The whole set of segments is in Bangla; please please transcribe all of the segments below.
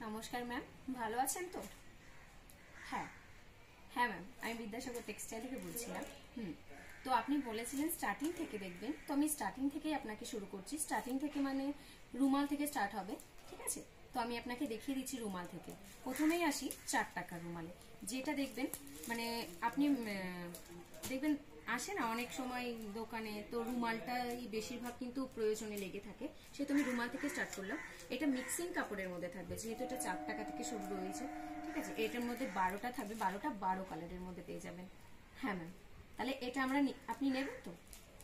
নমস্কার ম্যাম, ভালো আছেন তো? হ্যাঁ হ্যাঁ ম্যাম, আমি বিদ্যাসাগর টেক্সটাইল থেকে বলছিলাম। তো আপনি বলেছিলেন স্টার্টিং থেকে দেখবেন, তো আমি স্টার্টিং থেকেই আপনাকে শুরু করছি। স্টার্টিং থেকে মানে রুমাল থেকে স্টার্ট হবে, ঠিক আছে? তো আমি আপনাকে দেখিয়ে দিচ্ছি রুমাল থেকে। প্রথমেই আসি 4 টাকার রুমালে, যেটা দেখবেন মানে আপনি দেখবেন আসে না অনেক সময় দোকানে, তো রুমালটাই বেশিরভাগ কিন্তু প্রয়োজনে লেগে থাকে। সেহেতু আমি রুমাল থেকে স্টার্ট করলাম। এটা মিক্সিং কাপড়ের মধ্যে থাকবে, যেহেতু এটা 4 টাকা থেকে শুরু রয়েছে, ঠিক আছে? এটার মধ্যে 12টা থাকবে, 12টা 12 কালারের মধ্যে পেয়ে যাবেন। হ্যাঁ ম্যাম, তাহলে এটা আপনি নেবেন তো?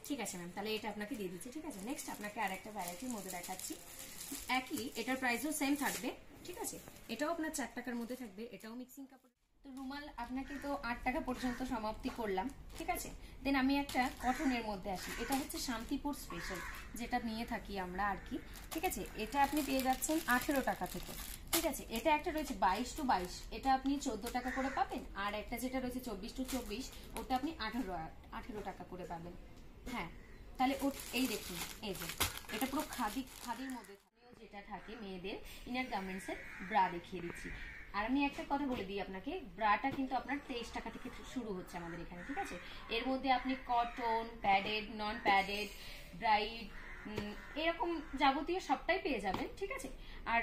ঠিক আছে ম্যাম, তাহলে এটা আপনাকে দিয়ে দিচ্ছি, ঠিক আছে? নেক্সট আপনাকে আর একটা ভ্যারাইটির মধ্যে দেখাচ্ছি। একই, এটার প্রাইসও সেম থাকবে, ঠিক আছে? এটাও আপনার 4 টাকার মধ্যে থাকবে, এটাও মিক্সিং কাপড়। তো রুমাল আপনাকে তো 8 টাকা পর্যন্ত সমাপ্তি করলাম, ঠিক আছে? দেন আমি একটা কটনের মধ্যে আসি। এটা হচ্ছে শান্তিপুর স্পেশাল, যেটা নিয়ে থাকি আমরা আর কি, ঠিক আছে? এটা আপনি পেয়ে যাচ্ছেন 18 টাকা থেকে, ঠিক আছে? এটা একটা রয়েছে 22 to 22, এটা আপনি 14 টাকা করে পাবেন। আর একটা যেটা রয়েছে 24 to 24, ওটা আপনি 18 টাকা করে পাবেন। হ্যাঁ, তাহলে এই দেখুন, এই যে এটা পুরো খাদির মধ্যে যেটা থাকে মেয়েদের ইনার গার্মেন্টস এর ব্রা দেখিয়ে দিচ্ছি। আর আমি একটা কথা বলে দিই আপনাকে, ব্রাটা কিন্তু আপনার 23 টাকা থেকে শুরু হচ্ছে আমাদের এখানে, ঠিক আছে? এর মধ্যে আপনি cotton, padded, non padded, bride, এরকম যাবতীয় সবটাই পেয়ে যাবেন, ঠিক আছে? আর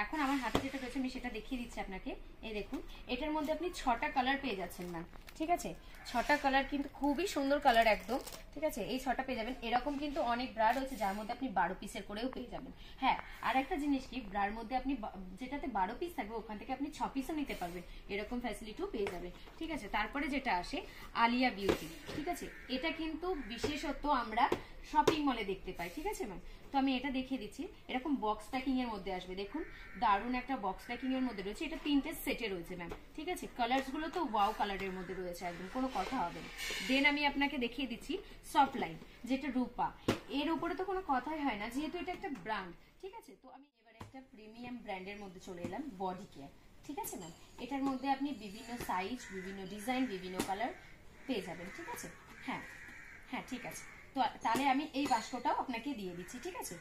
এখন আমার হাতে যেটা রয়েছে আমি সেটা দেখিয়ে দিচ্ছি আপনাকে। এই দেখুন, এটার মধ্যে আপনি 6টা কালার পেয়ে যাচ্ছেন ম্যাম, ঠিক আছে? 6টা কালার কিন্তু খুবই সুন্দর কালার একদম, ঠিক আছে? এই 6টা পেয়ে যাবেন। এরকম কিন্তু অনেক ব্রা রয়েছে যার মধ্যে আপনি 12 পিসের করেও পেয়ে যাবেন। হ্যাঁ, আর একটা জিনিস কি, ব্রার মধ্যে আপনি যেটাতে 12 পিস থাকবে ওখান থেকে আপনি 6 পিসও নিতে পারবেন, এরকম ফ্যাসিলিটিও পেয়ে যাবেন, ঠিক আছে? তারপরে যেটা আসে আলিয়া বিউটি, ঠিক আছে? এটা কিন্তু বিশেষত আমরা শপিং মলে দেখতে পাই, ঠিক আছে ম্যাম? তো আমি এটা দেখিয়ে দিচ্ছি। এরকম বক্স প্যাকিং এর মধ্যে আসবে, দেখুন দারুণ একটা বক্স প্যাকিং এর মধ্যে রয়েছে। এটা 3টে সেটে রয়েছে ম্যাম, ঠিক আছে? কালার্স গুলো তো ওয়াও কালারের মধ্যে রয়েছে, একদম কোনো কথা হবে না। দেন আমি আপনাকে দেখিয়ে দিচ্ছি সফট লাইন, যেটা রূপা। এর উপরে তো কোনো কথাই হয় না, যেহেতু এটা একটা ব্র্যান্ড, ঠিক আছে? তো আমি এবারে একটা প্রিমিয়াম ব্র্যান্ডের মধ্যে চলে এলাম, বডি কেয়ার, ঠিক আছে ম্যাম? এটার মধ্যে আপনি বিভিন্ন সাইজ, বিভিন্ন ডিজাইন, বিভিন্ন কালার পেয়ে যাবেন, ঠিক আছে? হ্যাঁ হ্যাঁ, ঠিক আছে। তো তাহলে আমি এই বাস্কটাও আপনাকে দিয়ে দিচ্ছি, ঠিক আছে?